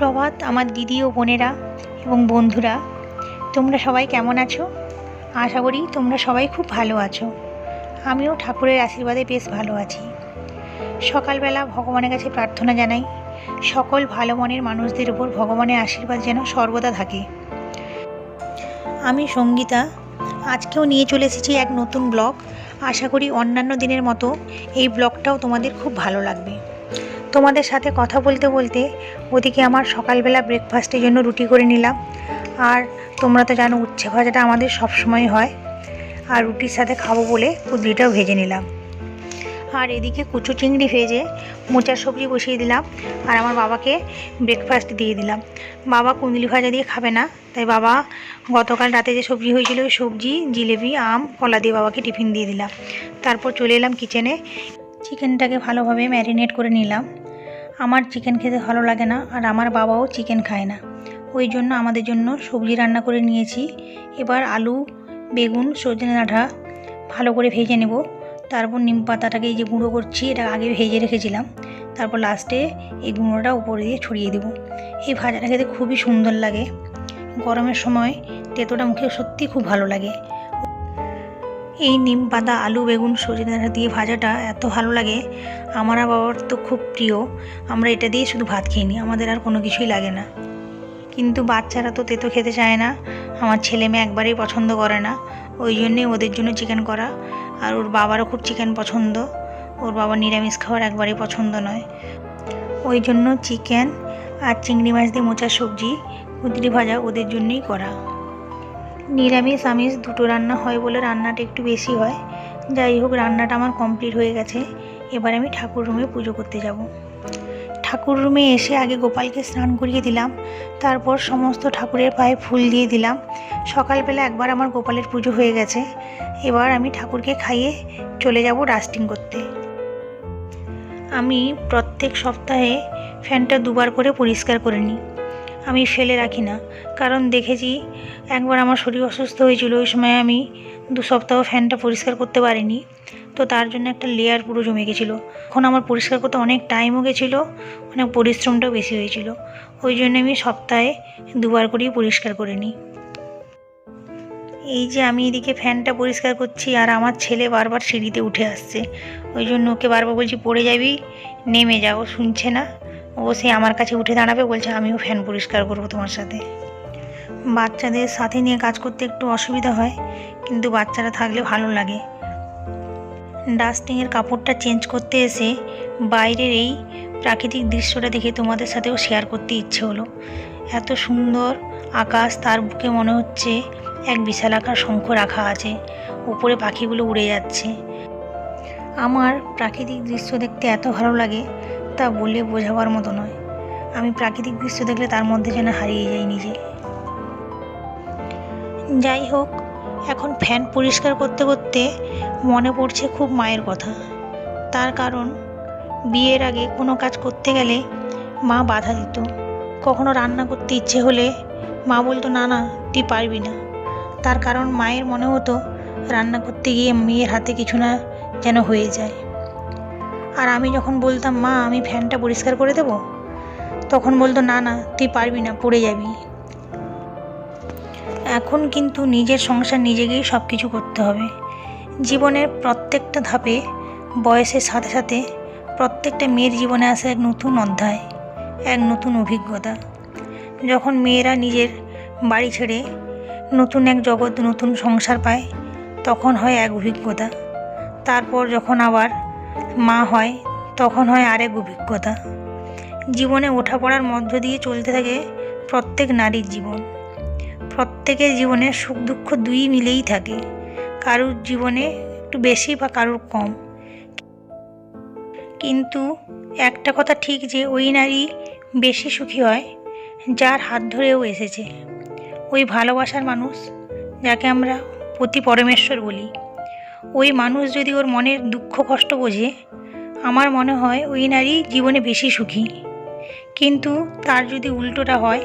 সুপ্রভাত আমার দিদি ও বোনেরা এবং বন্ধুরা, তোমরা সবাই কেমন আছো? আশা করি তোমরা সবাই খুব ভালো আছো। আমিও ঠাকুরের আশীর্বাদে বেশ ভালো আছি। সকালবেলা ভগবানের কাছে প্রার্থনা জানাই সকল ভালো মনের মানুষদের উপর ভগবানের আশীর্বাদ যেন সর্বদা থাকে। আমি সঙ্গীতা, আজকেও নিয়ে চলে এসেছি এক নতুন ব্লগ। আশা করি অন্যান্য দিনের মতো এই ব্লগটাও তোমাদের খুব ভালো লাগবে। তোমাদের সাথে কথা বলতে বলতে ওদিকে আমার সকালবেলা ব্রেকফাস্টের জন্য রুটি করে নিলাম। আর তোমরা তো জানো উচ্ছে ভাজাটা আমাদের সবসময় হয়, আর রুটির সাথে খাবো বলে কুঁদরিটাও ভেজে নিলাম। আর এদিকে কুচো চিংড়ি ভেজে মোচার সবজি বসিয়ে দিলাম, আর আমার বাবাকে ব্রেকফাস্ট দিয়ে দিলাম। বাবা কুঁদরি ভাজা দিয়ে খাবে না, তাই বাবা গতকাল রাতে যে সবজি হয়েছিল ওই সবজি, জিলেবি, আম, কলা দিয়ে বাবাকে টিফিন দিয়ে দিলাম। তারপর চলে এলাম কিচেনে। চিকেনটাকে ভালোভাবে ম্যারিনেট করে নিলাম। আমার চিকেন খেতে ভালো লাগে না, আর আমার বাবাও চিকেন খায় না, ওই জন্য আমাদের জন্য সবজি রান্না করে নিয়েছি। এবার আলু, বেগুন, সজনে ডাঁটা ভালো করে ভেজে নেব। তারপর নিম পাতাটাকে এই যে গুঁড়ো করছি, এটা আগে ভেজে রেখেছিলাম। তারপর লাস্টে এই গুঁড়োটা উপরে দিয়ে ছড়িয়ে দেব। এই ভাজাটা খেতে খুবই সুন্দর লাগে। গরমের সময় তেঁতোটা মুখে সত্যি খুব ভালো লাগে। এই নিম পাতা, আলু, বেগুন, সজনে ডাঁটা দিয়ে ভাজাটা এত ভালো লাগে। আমার বাবার তো খুব প্রিয়। আমরা এটা দিয়ে শুধু ভাত খেয়ে নিই, আমাদের আর কোনো কিছুই লাগে না। কিন্তু বাচ্চারা তো তেঁতো খেতে চায় না, আমার ছেলে মেয়ে একবারেই পছন্দ করে না। ওই জন্যে ওদের জন্য চিকেন করা। আর ওর বাবারও খুব চিকেন পছন্দ, ওর বাবা নিরামিষ খাওয়ার একবারেই পছন্দ নয়। ওই জন্য চিকেন আর চিংড়ি মাছ দিয়ে মোচার সবজি, কুঁদরি ভাজা ওদের জন্যই করা। নিরামিষ আমিষ দুটো রান্না হয় বলে রান্নাটা একটু বেশি হয়। যাই হোক, রান্নাটা আমার কমপ্লিট হয়ে গেছে। এবার আমি ঠাকুর রুমে পুজো করতে যাব। ঠাকুর রুমে এসে আগে গোপালকে স্নান করিয়ে দিলাম, তারপর সমস্ত ঠাকুরের পায়ে ফুল দিয়ে দিলাম। সকালবেলা একবার আমার গোপালের পুজো হয়ে গেছে। এবার আমি ঠাকুরকে খাইয়ে চলে যাব ডাস্টিং করতে। আমি প্রত্যেক সপ্তাহে ফ্যানটা দুবার করে পরিষ্কার করে নিই। আমি ফেলে রাখি না, কারণ দেখেছি একবার আমার শরীর অসুস্থ হয়েছিল, ওই সময় আমি 2 সপ্তাহ ফ্যানটা পরিষ্কার করতে পারিনি। তো তার জন্য একটা লেয়ার পুরো জমে গেছিলো। এখন আমার পরিষ্কার করতে অনেক টাইমও গেছিলো, অনেক পরিশ্রমটাও বেশি হয়েছিল। ওই জন্য আমি সপ্তাহে 2বার করেই পরিষ্কার করে নিই। এই যে আমি এদিকে ফ্যানটা পরিষ্কার করছি, আর আমার ছেলে বারবার সিঁড়িতে উঠে আসছে। ওই জন্য ওকে বারবার বলছি পড়ে যাবি, নেমে যাও, শুনছে না। ও সে আমার কাছে উঠে দাঁড়াবে, বলছে আমিও ফ্যান পরিষ্কার করব তোমার সাথে। বাচ্চাদের সাথে নিয়ে কাজ করতে একটু অসুবিধা হয়, কিন্তু বাচ্চারা থাকলে ভালো লাগে। ডাস্টিংয়ের কাপড়টা চেঞ্জ করতে এসে বাইরের এই প্রাকৃতিক দৃশ্যটা দেখে তোমাদের সাথেও শেয়ার করতে ইচ্ছে হলো। এত সুন্দর আকাশ, তার বুকে মনে হচ্ছে এক বিশালাকার শঙ্খ রাখা আছে, উপরে পাখিগুলো উড়ে যাচ্ছে। আমার প্রাকৃতিক দৃশ্য দেখতে এত ভালো লাগে, তা বলে বোঝাবার মতো নয়। আমি প্রাকৃতিক দৃশ্য দেখলে তার মধ্যে যেন হারিয়ে যাই নিজে। যাই হোক, এখন ফ্যান পরিষ্কার করতে করতে মনে পড়ছে খুব মায়ের কথা। তার কারণ বিয়ের আগে কোনো কাজ করতে গেলে মা বাধা দিত। কখনো রান্না করতে ইচ্ছে হলে মা বলতো না না, তুই পারবি না। তার কারণ মায়ের মনে হতো রান্না করতে গিয়ে মেয়ের হাতে কিছু না যেন হয়ে যায়। আর আমি যখন বলতাম মা আমি ফ্যানটা পরিষ্কার করে দেব, তখন বলতো না না, তুই পারবি না, পড়ে যাবি। এখন কিন্তু নিজের সংসার নিজেকেই সব কিছু করতে হবে। জীবনের প্রত্যেকটা ধাপে বয়সের সাথে সাথে প্রত্যেকটা মেয়ের জীবনে আসে এক নতুন অধ্যায়, এক নতুন অভিজ্ঞতা। যখন মেয়েরা নিজের বাড়ি ছেড়ে নতুন এক জগৎ, নতুন সংসার পায়, তখন হয় এক অভিজ্ঞতা। তারপর যখন আবার মা হয়, তখন হয় আরেক অভিজ্ঞতা। জীবনে ওঠাপড়ার মধ্য দিয়ে চলতে থাকে প্রত্যেক নারীর জীবন। প্রত্যেকের জীবনে সুখ দুঃখ দুই মিলেই থাকে, কারুর জীবনে একটু বেশি বা কারুর কম। কিন্তু একটা কথা ঠিক যে ওই নারী বেশি সুখী হয় যার হাত ধরেও এসেছে, ওই ভালোবাসার মানুষ যাকে আমরা পতি পরমেশ্বর বলি। ওই মানুষ যদি ওর মনের দুঃখ কষ্ট বোঝে, আমার মনে হয় ওই নারী জীবনে বেশি সুখী। কিন্তু তার যদি উল্টোটা হয়,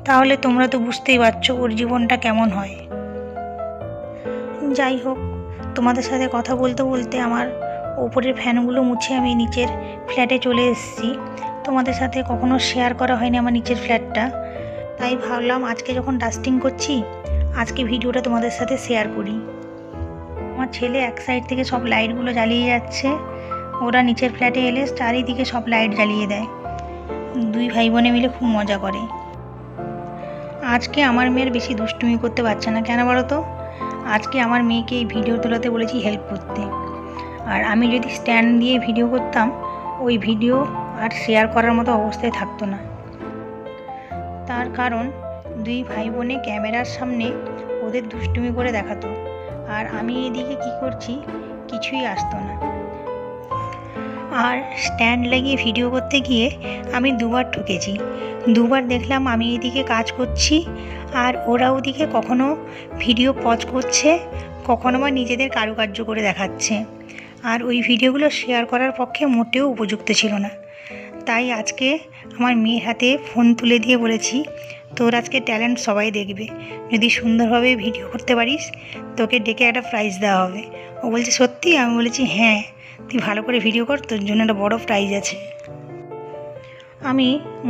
তাহলে তোমরা তো বুঝতেই পারছো ওর জীবনটা কেমন হয়। যাই হোক, তোমাদের সাথে কথা বলতে বলতে আমার ওপরের ফ্যানগুলো মুছে আমি নিচের ফ্ল্যাটে চলে এসেছি। তোমাদের সাথে কখনো শেয়ার করা হয়নি আমার নিচের ফ্ল্যাটটা, তাই ভাবলাম আজকে যখন ডাস্টিং করছি আজকে ভিডিওটা তোমাদের সাথে শেয়ার করি। আমার ছেলে এক সাইড থেকে সব লাইটগুলো জ্বালিয়ে যাচ্ছে, ওরা নিচের ফ্ল্যাটে এলে চারিদিকে সব লাইট জ্বালিয়ে দেয়। দুই ভাই বোনে মিলে খুব মজা করে। আজকে আমার মেয়ের বেশি দুষ্টুমি করতে পারছে না, কেন বলো তো? আজকে আমার মেয়েকে এই ভিডিও তোলাতে বলেছি হেল্প করতে, আর আমি যদি স্ট্যান্ড দিয়ে ভিডিও করতাম ওই ভিডিও আর শেয়ার করার মতো অবস্থায় থাকতো না। তার কারণ দুই ভাই বোনে ক্যামেরার সামনে ওদের দুষ্টুমি করে দেখাতো, আর আমি এদিকে কি করছি কিছুই আসতো না। আর স্ট্যান্ড লাগিয়ে ভিডিও করতে গিয়ে আমি দুবার ঠকেছি। দুবার দেখলাম আমি এদিকে কাজ করছি আর ওরা ওদিকে কখনো ভিডিও পজ করছে, কখনো বা নিজেদের কারুকার্য করে দেখাচ্ছে, আর ওই ভিডিওগুলো শেয়ার করার পক্ষে মোটেও উপযুক্ত ছিল না। তাই আজকে আমার মেয়ের হাতে ফোন তুলে দিয়ে বলেছি, তোর আজকে ট্যালেন্ট সবাই দেখবে, যদি সুন্দরভাবে ভিডিও করতে পারিস তোকে ডেকে একটা প্রাইজ দেওয়া হবে। ও বলছে সত্যি? আমি বলেছি হ্যাঁ, তুই ভালো করে ভিডিও কর, তোর জন্য একটা বড় প্রাইজ আছে। আমি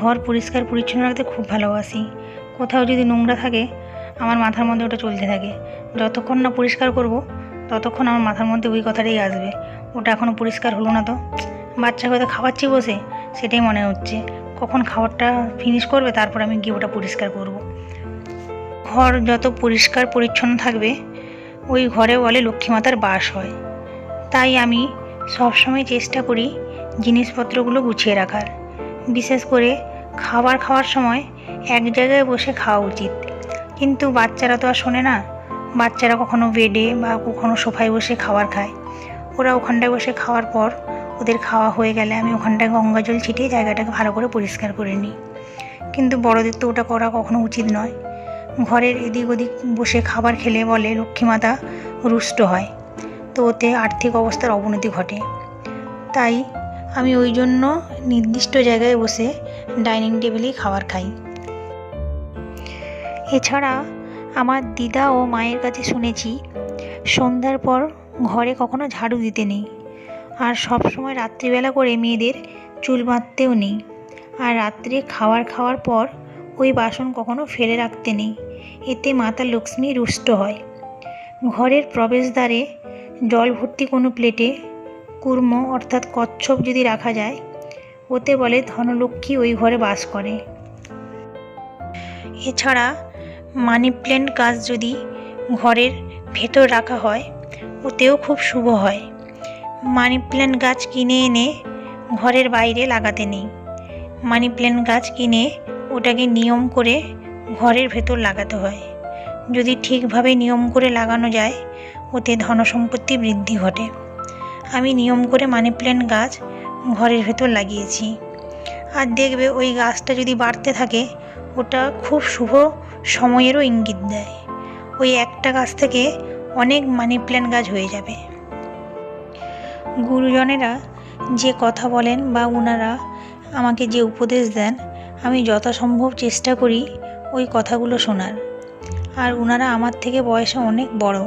ঘর পরিষ্কার পরিচ্ছন্ন রাখতে খুব ভালোবাসি। কোথাও যদি নোংরা থাকে আমার মাথার মধ্যে ওটা চলতে থাকে, যতক্ষণ না পরিষ্কার করব ততক্ষণ আমার মাথার মধ্যে ওই কথাটাই আসবে, ওটা এখনও পরিষ্কার হলো না তো। বাচ্চাকে হয়তো খাওয়াচ্ছি বসে, সেটাই মনে হচ্ছে কখন খাবারটা ফিনিশ করবে তারপর আমি গিয়ে ওটা পরিষ্কার করব। ঘর যত পরিষ্কার পরিচ্ছন্ন থাকবে ওই ঘরে বলে লক্ষ্মী মাতার বাস হয়। তাই আমি সবসময় চেষ্টা করি জিনিসপত্রগুলো গুছিয়ে রাখার। বিশেষ করে খাবার খাওয়ার সময় এক জায়গায় বসে খাওয়া উচিত, কিন্তু বাচ্চারা তো আর শোনে না। বাচ্চারা কখনো বেডে বা কখনো সোফায় বসে খাবার খায়। ওরা ওখানটায় বসে খাওয়ার পর ওদের খাওয়া হয়ে গেলে আমি ওখানটায় গঙ্গা জল ছিটিয়ে জায়গাটাকে ভালো করে পরিষ্কার করে নিই, কিন্তু বড়দের তো ওটা করা কখনো উচিত নয়। ঘরের এদিক ওদিক বসে খাবার খেলে বলে লক্ষ্মীমাতা রুষ্ট হয়, তো ওতে আর্থিক অবস্থার অবনতি ঘটে। তাই আমি ওই জন্য নির্দিষ্ট জায়গায় বসে ডাইনিং টেবিলেই খাবার খাই। এছাড়া আমার দিদা ও মায়ের কাছে শুনেছি সন্ধ্যার পর ঘরে কখনো ঝাড়ু দিতে নেই, আর সব সময় রাত্রিবেলা করে মেয়েদের চুল বাঁধতেও নেই, আর রাত্রে খাওয়ার পর ওই বাসন কখনো ফেলে রাখতে নেই, এতে মাতা লক্ষ্মী রুষ্ট হয়। ঘরের প্রবেশদ্বারে জল ভর্তি কোনো প্লেটে কুর্ম অর্থাৎ কচ্ছপ যদি রাখা যায় ওতে বলে ধনলক্ষ্মী ওই ঘরে বাস করে। এছাড়া মানি প্ল্যান্ট গাছ যদি ঘরের ভেতর রাখা হয় ওতেও খুব শুভ হয়। মানি প্ল্যান্ট গাছ কিনে এনে ঘরের বাইরে লাগাতে নেই, মানি প্ল্যান্ট গাছ কিনে ওটাকে নিয়ম করে ঘরের ভেতর লাগাতে হয়। যদি ঠিকভাবে নিয়ম করে লাগানো যায় ওতে ধনসম্পত্তি বৃদ্ধি ঘটে। আমি নিয়ম করে মানি প্ল্যান্ট গাছ ঘরের ভেতর লাগিয়েছি, আর দেখবে ওই গাছটা যদি বাড়তে থাকে ওটা খুব শুভ সময়েরও ইঙ্গিত দেয়। ওই একটা গাছ থেকে অনেক মানি প্ল্যান্ট গাছ হয়ে যাবে। গুরুজনেরা যে কথা বলেন বা ওনারা আমাকে যে উপদেশ দেন আমি যথাসম্ভব চেষ্টা করি ওই কথাগুলো শোনার। আর ওনারা আমার থেকে বয়সে অনেক বড়,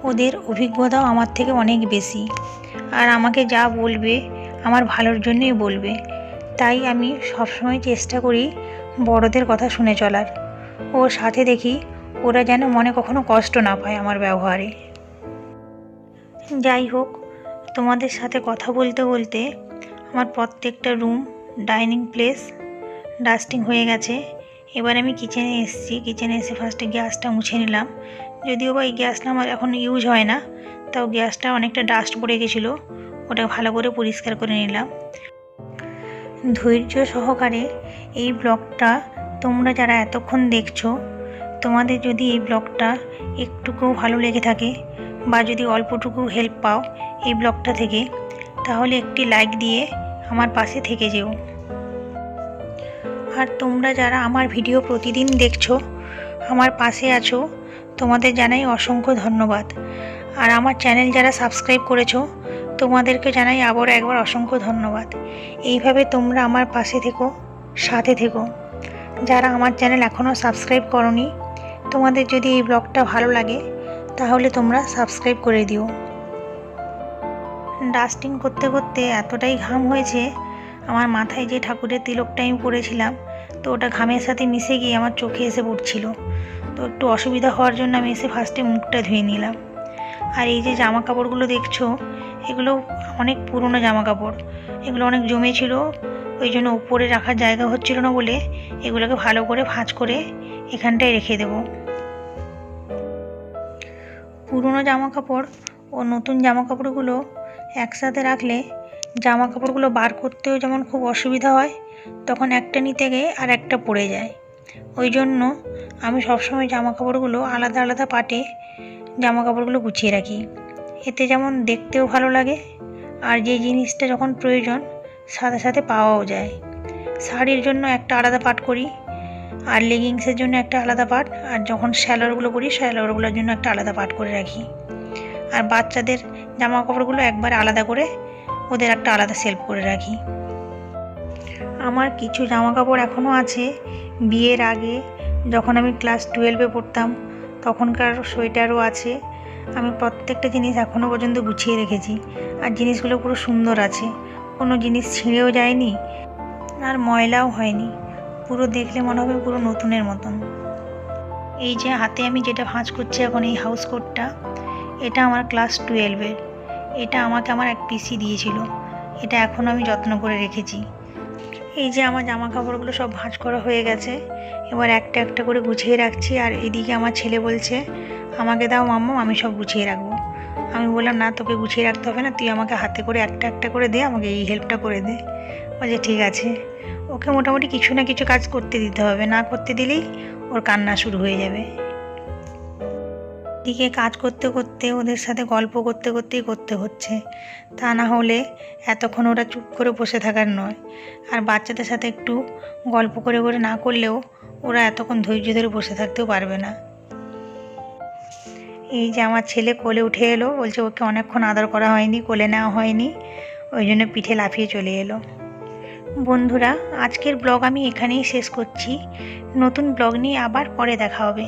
ওদের অভিজ্ঞতাও আমার থেকে অনেক বেশি, আর আমাকে যা বলবে আমার ভালোর জন্যই বলবে। তাই আমি সবসময় চেষ্টা করি বড়দের কথা শুনে চলার, ও সাথে দেখি ওরা যেন মনে কখনো কষ্ট না পায় আমার ব্যবহারে। যাই হোক, তোমাদের সাথে কথা বলতে বলতে আমার প্রত্যেকটা রুম, ডাইনিং প্লেস ডাস্টিং হয়ে গেছে। এবার আমি কিচেনে এসেছি। কিচেনে এসে ফার্স্টে গ্যাসটা মুছে নিলাম, যদিও বা এই গ্যাসটা আমার এখন ইউজ হয় না, তাও গ্যাসটা অনেকটা ডাস্ট পড়ে গেছিলো, ওটা ভালো করে পরিষ্কার করে নিলাম। ধৈর্য সহকারে এই ব্লগটা তোমরা যারা এতক্ষণ দেখছো, তোমাদের যদি এই ব্লগটা একটুকু ভালো লেগে থাকে বা যদি অল্পটুকু হেল্প পাও এই ব্লগটা থেকে, তাহলে একটি লাইক দিয়ে আমার পাশে থেকে যেও। আর তোমরা যারা আমার ভিডিও প্রতিদিন দেখছো, আমার পাশে আছো, তোমাদের জানাই অসংখ্য ধন্যবাদ। আর আমার চ্যানেল যারা সাবস্ক্রাইব করেছো তোমাদেরকে জানাই আবার একবার অসংখ্য ধন্যবাদ। এইভাবে তোমরা আমার পাশে থেকো, সাথে থেকো। যারা আমার চ্যানেল এখনও সাবস্ক্রাইব করোনি, তোমাদের যদি এই ব্লগটা ভালো লাগে তাহলে তোমরা সাবস্ক্রাইব করে দিও। ডাস্টিং করতে করতে এতটাই ঘাম হয়েছে আমার মাথায় যে ঠাকুরের তিলকটা আমি পরেছিলাম, তো ওটা ঘামের সাথে মিশে গিয়ে আমার চোখে এসে পড়ছিল। তো একটু অসুবিধা হওয়ার জন্য আমি এসে ফার্স্টে মুখটা ধুয়ে নিলাম। আর এই যে জামা কাপড়গুলো দেখছো, এগুলো অনেক পুরনো জামা কাপড়, এগুলো অনেক জমেছিল, ওই জন্য উপরে রাখার জায়গা হচ্ছিল না বলে এগুলোকে ভালো করে ভাঁজ করে এখানটায় রেখে দেব। পুরনো জামা কাপড় ও নতুন জামা কাপড়গুলো একসাথে রাখলে জামা কাপড়গুলো বার করতেও যেমন খুব অসুবিধা হয়, তখন একটা নিতে গিয়ে আর একটা পড়ে যায়। ওই জন্য আমি সবসময় জামা কাপড়গুলো আলাদা আলাদা পাটে জামা কাপড়গুলো গুছিয়ে রাখি। এতে যেমন দেখতেও ভালো লাগে, আর যে জিনিসটা যখন প্রয়োজন সাথে সাথে পাওয়াও যায়। শাড়ির জন্য একটা আলাদা পাট করি, আর লেগিংসের জন্য একটা আলাদা পাট, আর যখন স্যালোয়ারগুলো করি স্যালোয়ারগুলোর জন্য একটা আলাদা পাট করে রাখি। আর বাচ্চাদের জামা কাপড়গুলো একবার আলাদা করে ওদের একটা আলাদা সেলফ করে রাখি। আমার কিছু জামা কাপড় এখনও আছে বিয়ের আগে, যখন আমি ক্লাস 12-এ পড়তাম তখনকার সোয়েটারও আছে। আমি প্রত্যেকটা জিনিস এখনও পর্যন্ত গুছিয়ে রেখেছি, আর জিনিসগুলো পুরো সুন্দর আছে, কোনো জিনিস ছিঁড়েও যায়নি আর ময়লাও হয়নি, পুরো দেখলে মনে হবে পুরো নতুনের মতন। এই যে হাতে আমি যেটা ভাঁজ করছি এখন, এই হাউস কোটটা, এটা আমার ক্লাস 12-এর। এটা আমাকে আমার এক পিসি দিয়েছিল, এটা এখন আমি যত্ন করে রেখেছি। এই যে আমার জামা কাপড়গুলো সব ভাঁজ করা হয়ে গেছে, এবার একটা একটা করে গুছিয়ে রাখছি। আর এদিকে আমার ছেলে বলছে আমাকে দাও মাম্মা, আমি সব গুছিয়ে রাখবো। আমি বললাম না, তোকে গুছিয়ে রাখতে হবে না, তুই আমাকে হাতে করে একটা একটা করে দে, আমাকে এই হেল্পটা করে দে। বলছে ঠিক আছে। ওকে মোটামুটি কিছু না কিছু কাজ করতে দিতে হবে, না করতে দিলেই ওর কান্না শুরু হয়ে যাবে। এদিকে কাজ করতে করতে ওদের সাথে গল্প করতে করতেই করতে হচ্ছে, তা না হলে এতক্ষণ ওরা চুপ করে বসে থাকার নয়। আর বাচ্চাদের সাথে একটু গল্প করে করে না করলেও ওরা এতক্ষণ ধৈর্য ধরে বসে থাকতেও পারবে না। এই যে আমার ছেলে কোলে উঠে এলো, বলছে ওকে অনেকক্ষণ আদর করা হয়নি, কোলে নেওয়া হয়নি, ওই জন্য পিঠে লাফিয়ে চলে এলো। বন্ধুরা, আজকের ব্লগ আমি এখানেই শেষ করছি। নতুন ব্লগ নিয়ে আবার পরে দেখা হবে।